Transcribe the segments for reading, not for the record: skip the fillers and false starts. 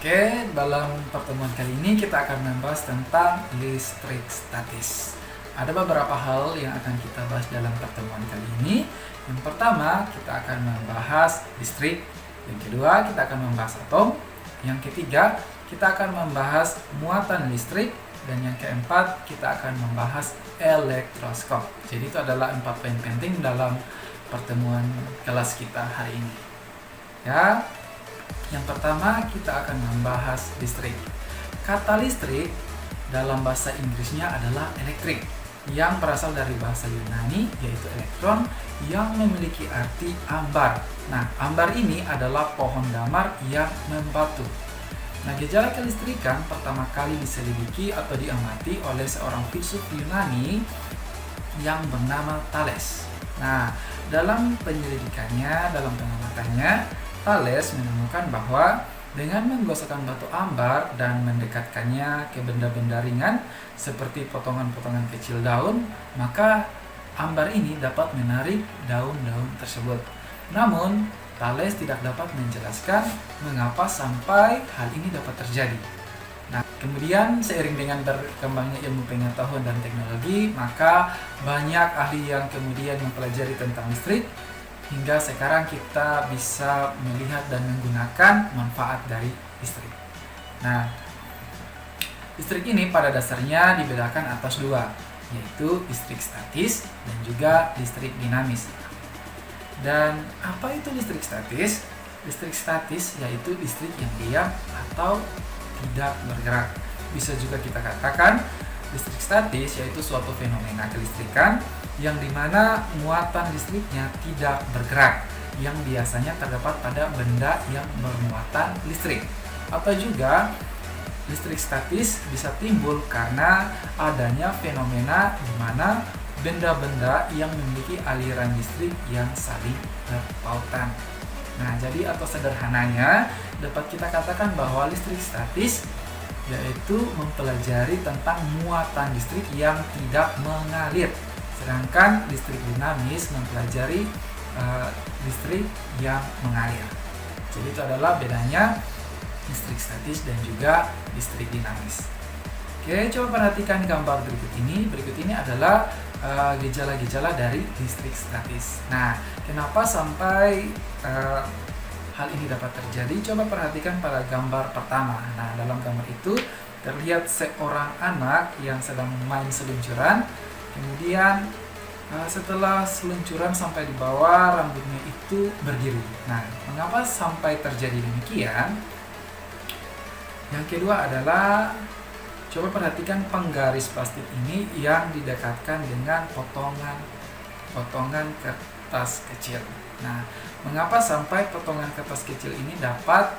Oke, dalam pertemuan kali ini kita akan membahas tentang listrik statis. Ada beberapa hal yang akan kita bahas dalam pertemuan kali ini. Yang pertama, kita akan membahas listrik. Yang kedua, kita akan membahas atom. Yang ketiga, kita akan membahas muatan listrik. Dan yang keempat, kita akan membahas elektroskop. Jadi itu adalah 4 poin penting dalam pertemuan kelas kita hari ini. Ya. Yang pertama, kita akan membahas listrik. Kata listrik dalam bahasa Inggrisnya adalah elektrik, yang berasal dari bahasa Yunani yaitu elektron, yang memiliki arti ambar. Nah, ambar ini adalah pohon damar yang membatu. Nah, gejala kelistrikan pertama kali diselidiki atau diamati oleh seorang filsuf Yunani yang bernama Thales. Nah, dalam penyelidikannya, dalam pengamatannya, Thales menemukan bahwa dengan menggosokkan batu ambar dan mendekatkannya ke benda-benda ringan seperti potongan-potongan kecil daun, maka ambar ini dapat menarik daun-daun tersebut. Namun, Thales tidak dapat menjelaskan mengapa sampai hal ini dapat terjadi. Nah, kemudian seiring dengan berkembangnya ilmu pengetahuan dan teknologi, maka banyak ahli yang kemudian mempelajari tentang listrik. Hingga sekarang kita bisa melihat dan menggunakan manfaat dari listrik. Nah, listrik ini pada dasarnya dibedakan atas dua, yaitu listrik statis dan juga listrik dinamis. Dan apa itu listrik statis? Listrik statis yaitu listrik yang diam atau tidak bergerak. Bisa juga kita katakan listrik statis yaitu suatu fenomena kelistrikan yang dimana muatan listriknya tidak bergerak, yang biasanya terdapat pada benda yang bermuatan listrik. Atau juga listrik statis bisa timbul karena adanya fenomena di mana benda-benda yang memiliki aliran listrik yang saling berpautan. Nah, jadi atau sederhananya dapat kita katakan bahwa listrik statis yaitu mempelajari tentang muatan listrik yang tidak mengalir. Sedangkan listrik dinamis mempelajari listrik yang mengalir. Jadi itu adalah bedanya listrik statis dan juga listrik dinamis. Oke, coba perhatikan gambar berikut ini. Berikut ini adalah gejala-gejala dari listrik statis. Nah, kenapa sampai hal ini dapat terjadi? Coba perhatikan pada gambar pertama. Nah, dalam gambar itu terlihat seorang anak yang sedang main seluncuran. Kemudian setelah seluncuran sampai di bawah, rambutnya itu berdiri. Nah, mengapa sampai terjadi demikian? Yang kedua adalah coba perhatikan penggaris plastik ini yang didekatkan dengan potongan kertas kecil. Nah, mengapa sampai potongan kertas kecil ini dapat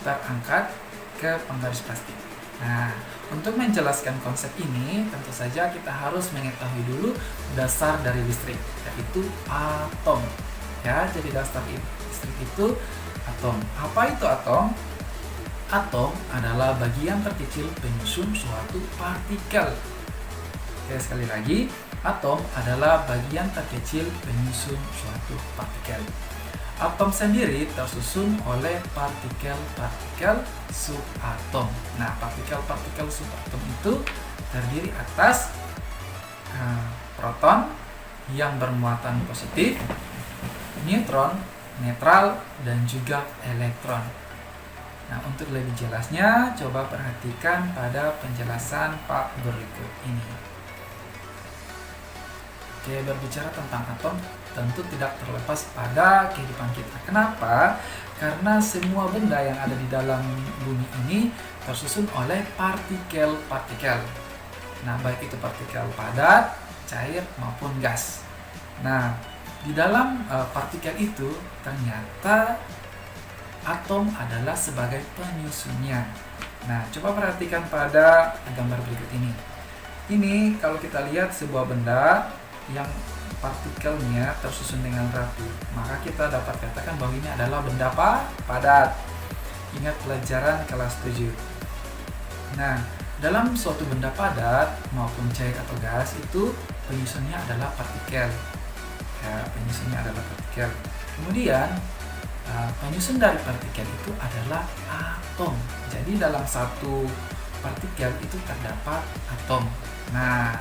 terangkat ke penggaris plastik? Nah, untuk menjelaskan konsep ini, tentu saja kita harus mengetahui dulu dasar dari listrik, yaitu atom. Ya, jadi dasar listrik itu atom. Apa itu atom? Atom adalah bagian terkecil penyusun suatu partikel. Oke, sekali lagi, atom adalah bagian terkecil penyusun suatu partikel. Atom sendiri tersusun oleh partikel-partikel subatom. Nah, partikel-partikel subatom itu terdiri atas proton yang bermuatan positif, neutron, netral, dan juga elektron. Nah, untuk lebih jelasnya, coba perhatikan pada penjelasan Pak berikut ini. Oke, berbicara tentang atom tentu tidak terlepas pada kehidupan kita. Kenapa? Karena semua benda yang ada di dalam bumi ini tersusun oleh partikel-partikel. Nah, baik itu partikel padat, cair, maupun gas. Nah, di dalam partikel itu ternyata atom adalah sebagai penyusunnya. Nah, coba perhatikan pada gambar berikut ini. Ini kalau kita lihat sebuah benda yang partikelnya tersusun dengan rapi, maka kita dapat katakan bahwa ini adalah benda padat. Ingat pelajaran kelas 7. Nah, dalam suatu benda padat maupun cair atau gas itu penyusunnya adalah partikel. Ya, penyusunnya adalah partikel. Kemudian penyusun dari partikel itu adalah atom. Jadi dalam satu partikel itu terdapat atom. Nah,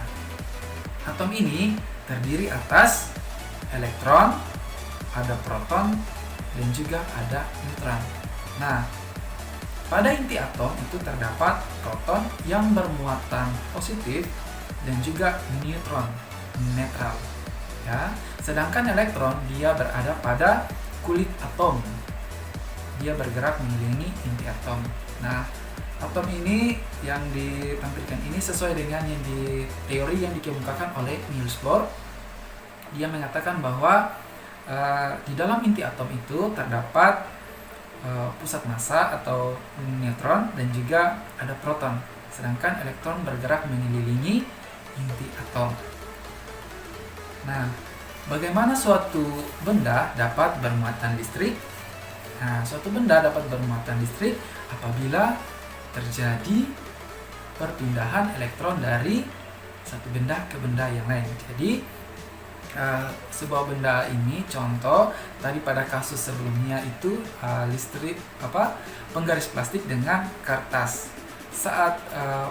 atom ini terdiri atas elektron, ada proton, dan juga ada neutron. Nah, pada inti atom itu terdapat proton yang bermuatan positif dan juga neutron netral. Ya, sedangkan elektron dia berada pada kulit atom. Dia bergerak mengelilingi inti atom. Nah, atom ini yang ditampilkan ini sesuai dengan yang di teori yang dikemukakan oleh Niels Bohr. Dia mengatakan bahwa di dalam inti atom itu terdapat pusat massa atau neutron dan juga ada proton. Sedangkan elektron bergerak mengelilingi inti atom. Nah, bagaimana suatu benda dapat bermuatan listrik? Nah, suatu benda dapat bermuatan listrik apabila terjadi perpindahan elektron dari satu benda ke benda yang lain. Jadi, sebuah benda ini contoh tadi pada kasus sebelumnya itu listrik penggaris plastik dengan kertas. Saat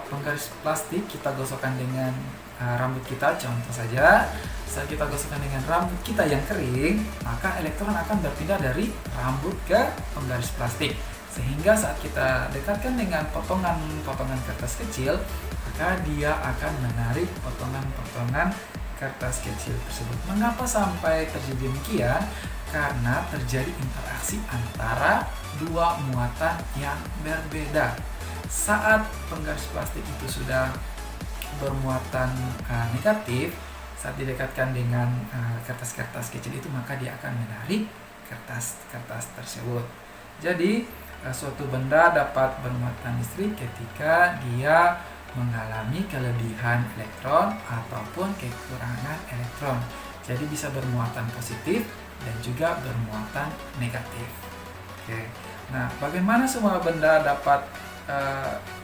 penggaris plastik kita gosokkan dengan rambut kita, contoh saja saat kita gosokkan dengan rambut kita yang kering, maka elektron akan berpindah dari rambut ke penggaris plastik, sehingga saat kita dekatkan dengan potongan-potongan kertas kecil, maka dia akan menarik potongan-potongan kertas kecil tersebut. Mengapa sampai terjadi demikian? Karena terjadi interaksi antara dua muatan yang berbeda. Saat penggaris plastik itu sudah bermuatan negatif, saat didekatkan dengan kertas-kertas kecil itu, maka dia akan menarik kertas-kertas tersebut. Jadi suatu benda dapat bermuatan listrik ketika dia mengalami kelebihan elektron ataupun kekurangan elektron. Jadi bisa bermuatan positif dan juga bermuatan negatif. Oke. Nah, bagaimana semua benda dapat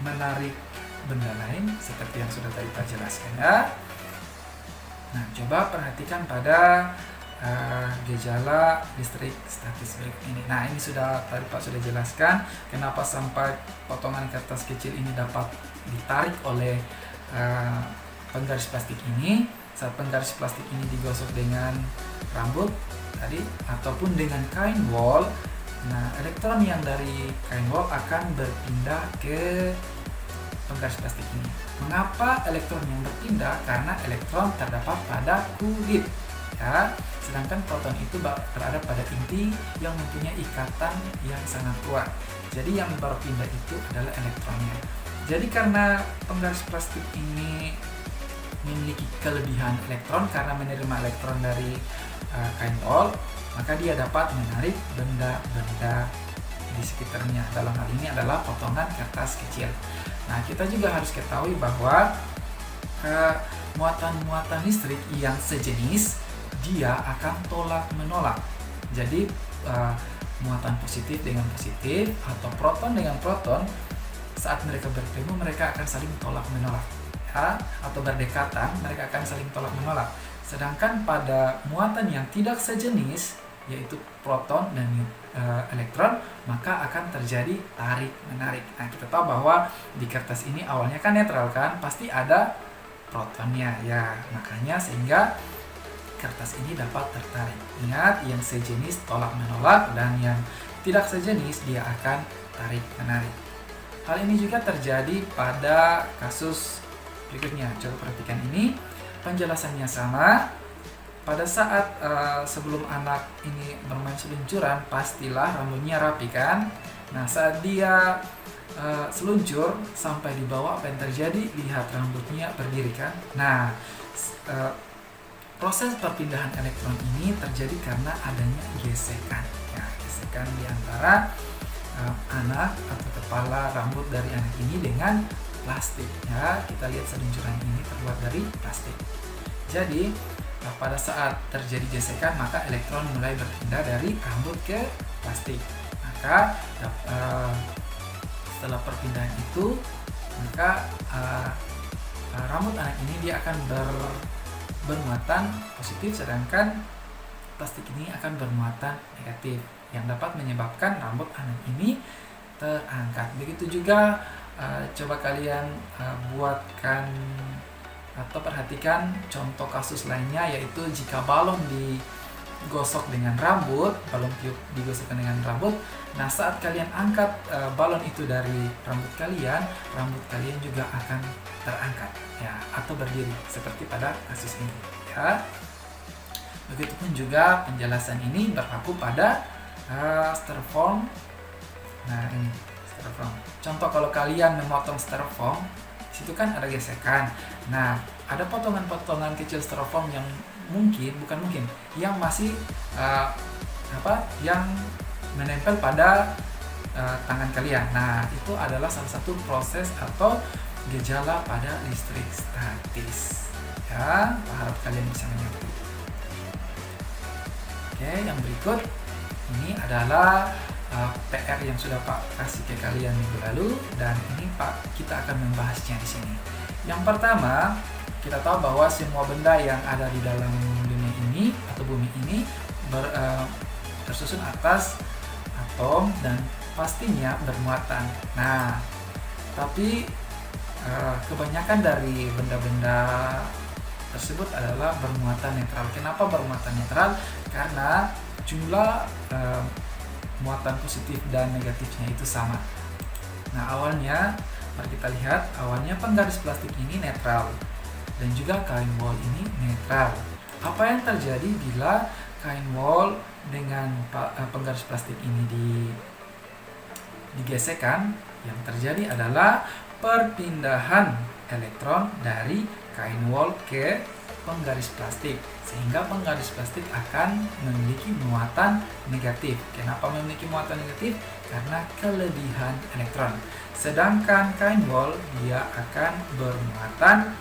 menarik benda lain seperti yang sudah tadi kita jelaskan ya. Nah, coba perhatikan pada gejala listrik statis berikut ini. Nah, ini tadi Pak sudah jelaskan kenapa sampai potongan kertas kecil ini dapat ditarik oleh penggaris plastik ini. Saat penggaris plastik ini digosok dengan rambut tadi ataupun dengan kain wol, nah elektron yang dari kain wol akan berpindah ke penggaris plastik ini. Mengapa elektron yang berpindah? Karena elektron terdapat pada kulit, ya. Sedangkan proton itu berada pada inti yang mempunyai ikatan yang sangat kuat. Jadi yang berpindah itu adalah elektronnya. Jadi karena penggaris plastik ini memiliki kelebihan elektron karena menerima elektron dari kain wol, maka dia dapat menarik benda-benda di sekitarnya. Dalam hal ini adalah potongan kertas kecil. Nah, kita juga harus ketahui bahwa muatan-muatan listrik yang sejenis dia akan tolak-menolak. Jadi muatan positif dengan positif atau proton dengan proton saat mereka bertemu mereka akan saling tolak-menolak, ya, atau berdekatan mereka akan saling tolak-menolak. Sedangkan pada muatan yang tidak sejenis yaitu proton dan elektron, maka akan terjadi tarik-menarik. Nah, kita tahu bahwa di kertas ini awalnya kan netral kan, pasti ada protonnya ya, makanya sehingga kertas ini dapat tertarik. Ingat, yang sejenis tolak-menolak dan yang tidak sejenis dia akan tarik-menarik. Hal ini juga terjadi pada kasus berikutnya. Coba perhatikan ini, penjelasannya sama. Pada saat sebelum anak ini bermain seluncuran, pastilah rambutnya rapi kan. Nah, saat dia seluncur sampai di bawah, apa yang terjadi? Lihat, rambutnya berdiri kan. Nah, proses perpindahan elektron ini terjadi karena adanya gesekan. Ya, gesekan di antara anak atau kepala rambut dari anak ini dengan plastik. Ya, kita lihat seluncuran ini terbuat dari plastik. Jadi pada saat terjadi gesekan, maka elektron mulai berpindah dari rambut ke plastik. Maka setelah perpindahan itu, maka rambut anak ini dia akan bermuatan positif, sedangkan plastik ini akan bermuatan negatif. yang dapat menyebabkan rambut Anda ini terangkat. Begitu juga coba kalian buatkan atau perhatikan contoh kasus lainnya, yaitu jika balon digosok dengan rambut, balon tiup digosokkan dengan rambut. Nah, saat kalian angkat balon itu dari rambut kalian juga akan terangkat ya, atau berdiri seperti pada kasus ini ya. Begitupun juga penjelasan ini berlaku pada styrofoam. Nah, ini styrofoam. Contoh kalau kalian memotong styrofoam, situ kan ada gesekan. Nah, ada potongan-potongan kecil styrofoam yang yang masih yang menempel pada tangan kalian. Nah, itu adalah salah satu proses atau gejala pada listrik statis. Ya, harap kalian bisa mengerti. Oke, yang berikut ini adalah PR yang sudah Pak kasih ke kalian minggu lalu, dan ini Pak kita akan membahasnya di sini. Yang pertama, kita tahu bahwa semua benda yang ada di dalam dunia ini atau bumi ini tersusun atas atom dan pastinya bermuatan. Nah, tapi kebanyakan dari benda-benda tersebut adalah bermuatan netral. Kenapa bermuatan netral? Karena jumlah muatan positif dan negatifnya itu sama. Nah, awalnya mari kita lihat, awalnya penggaris plastik ini netral dan juga kain wol ini netral. Apa yang terjadi bila kain wol dengan penggaris plastik ini digesekkan? Yang terjadi adalah perpindahan elektron dari kain wol ke penggaris plastik, sehingga penggaris plastik akan memiliki muatan negatif. Kenapa memiliki muatan negatif? Karena kelebihan elektron. Sedangkan kain wol dia akan bermuatan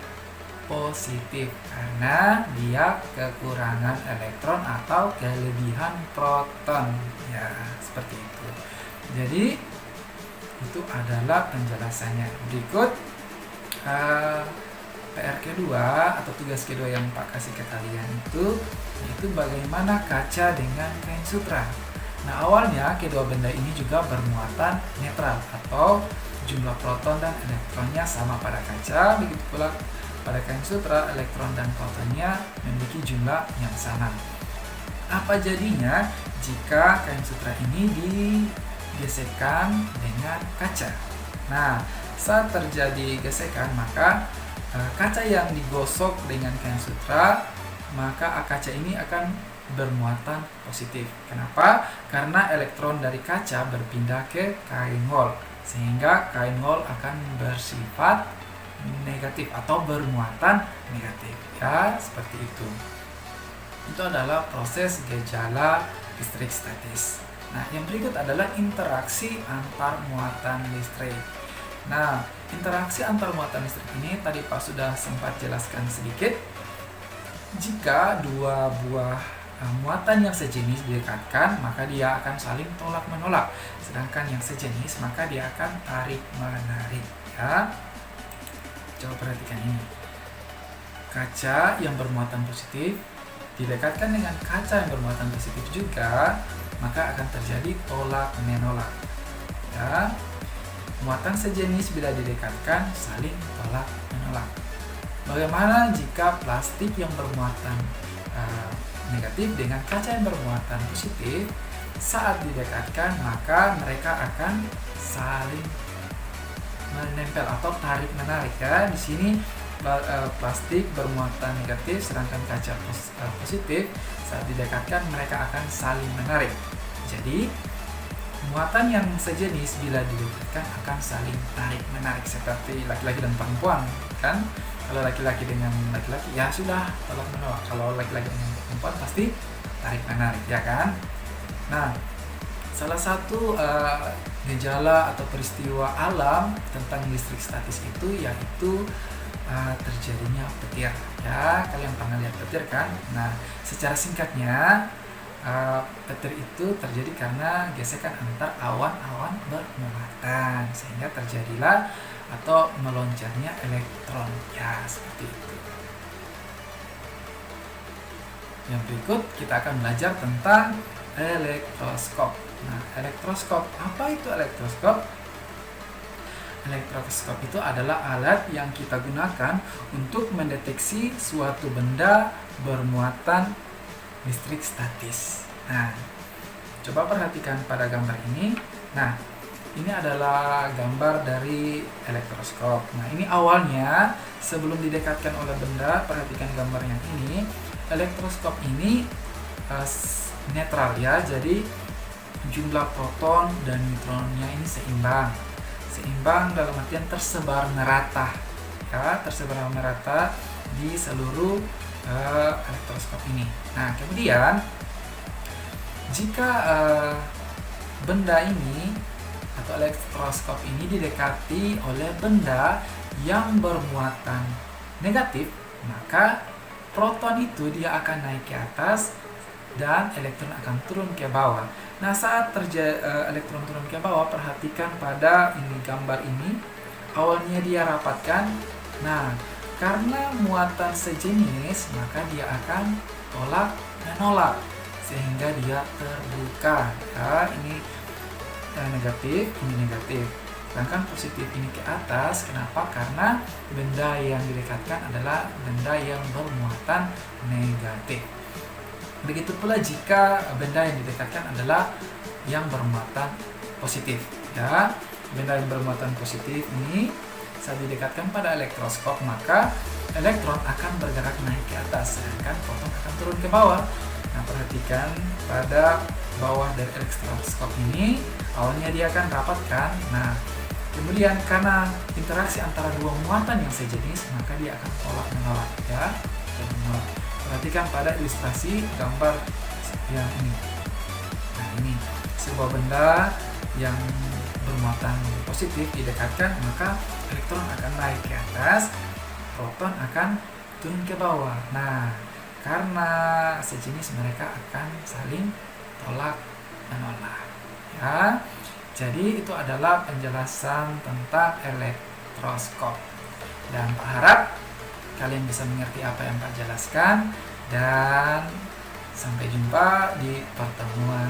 positif karena dia kekurangan elektron atau kelebihan proton. Ya, seperti itu. Jadi itu adalah penjelasannya. Berikut PR kedua atau tugas kedua yang Pak kasih ke kalian itu, yaitu bagaimana kaca dengan kain sutra. Nah, awalnya kedua benda ini juga bermuatan netral atau jumlah proton dan elektronnya sama pada kaca. Begitu pula pada kain sutra, elektron dan protonnya memiliki jumlah yang sama. Apa jadinya jika kain sutra ini digesekkan dengan kaca? Nah, saat terjadi gesekan, maka kaca yang digosok dengan kain sutra, maka kaca ini akan bermuatan positif. Kenapa? Karena elektron dari kaca berpindah ke kain wol, sehingga kain wol akan bersifat negatif atau bermuatan negatif. Ya, seperti itu. Itu adalah proses gejala listrik statis. Nah, yang berikut adalah interaksi antar muatan listrik. Nah, interaksi antar muatan listrik ini tadi Pak sudah sempat jelaskan sedikit. Jika dua buah muatan yang sejenis didekatkan, maka dia akan saling tolak-menolak. Sedangkan yang sejenis, maka dia akan tarik-menarik. Ya, coba perhatikan ini. Kaca yang bermuatan positif didekatkan dengan kaca yang bermuatan positif juga, maka akan terjadi tolak-menolak. Ya, muatan sejenis bila didekatkan saling tolak-menolak. Bagaimana jika plastik yang bermuatan negatif dengan kaca yang bermuatan positif saat didekatkan, maka mereka akan saling menempel atau tarik-menarik ya. Di sini plastik bermuatan negatif sedangkan kaca positif, saat didekatkan mereka akan saling menarik. Jadi muatan yang sejenis bila didekatkan akan saling tarik menarik seperti laki-laki dan perempuan kan. Kalau laki-laki dengan laki-laki ya sudah tolak menolak. Kalau laki-laki dengan perempuan pasti tarik menarik ya kan. Nah, salah satu gejala atau peristiwa alam tentang listrik statis itu yaitu terjadinya petir ya. Kalian pernah lihat petir kan? Nah, secara singkatnya petir itu terjadi karena gesekan antar awan-awan bermuatan sehingga terjadilah atau meloncarnya elektron ya, seperti itu. Yang berikut kita akan belajar tentang elektroskop. Nah, elektroskop, apa itu elektroskop? Elektroskop itu adalah alat yang kita gunakan untuk mendeteksi suatu benda bermuatan listrik statis. Nah, coba perhatikan pada gambar ini. Nah, ini adalah gambar dari elektroskop. Nah, ini awalnya sebelum didekatkan oleh benda, perhatikan gambar yang ini. Elektroskop ini netral ya, jadi jumlah proton dan neutronnya ini seimbang. Seimbang dalam artian tersebar merata, ya, tersebar merata di seluruh elektroskop ini. Nah, kemudian jika benda ini atau elektroskop ini didekati oleh benda yang bermuatan negatif, maka proton itu dia akan naik ke atas dan elektron akan turun ke bawah. Nah, saat elektron turun ke bawah, perhatikan pada ini gambar ini. Awalnya dia rapatkan. Nah, karena muatan sejenis, maka dia akan tolak menolak sehingga dia terbuka. Ya, ini negatif, ini negatif. Sedangkan positif ini ke atas. Kenapa? Karena benda yang didekatkan adalah benda yang bermuatan negatif. Begitu pula jika benda yang didekatkan adalah yang bermuatan positif. Ya, benda yang bermuatan positif ini saat didekatkan pada elektroskop, maka elektron akan bergerak naik ke atas, sedangkan proton akan turun ke bawah. Nah, perhatikan pada bawah dari elektroskop ini, awalnya dia akan rapatkan. Nah, kemudian karena interaksi antara dua muatan yang sejenis, maka dia akan tolak menolak, ya. Perhatikan pada ilustrasi gambar yang ini. Nah, ini sebuah benda yang bermuatan positif didekatkan, maka elektron akan naik ke atas, proton akan turun ke bawah. Nah, karena sejenis mereka akan saling tolak menolak. Ya, jadi itu adalah penjelasan tentang elektroskop. Dan Pak harap kalian bisa mengerti apa yang Pak jelaskan, dan sampai jumpa di pertemuan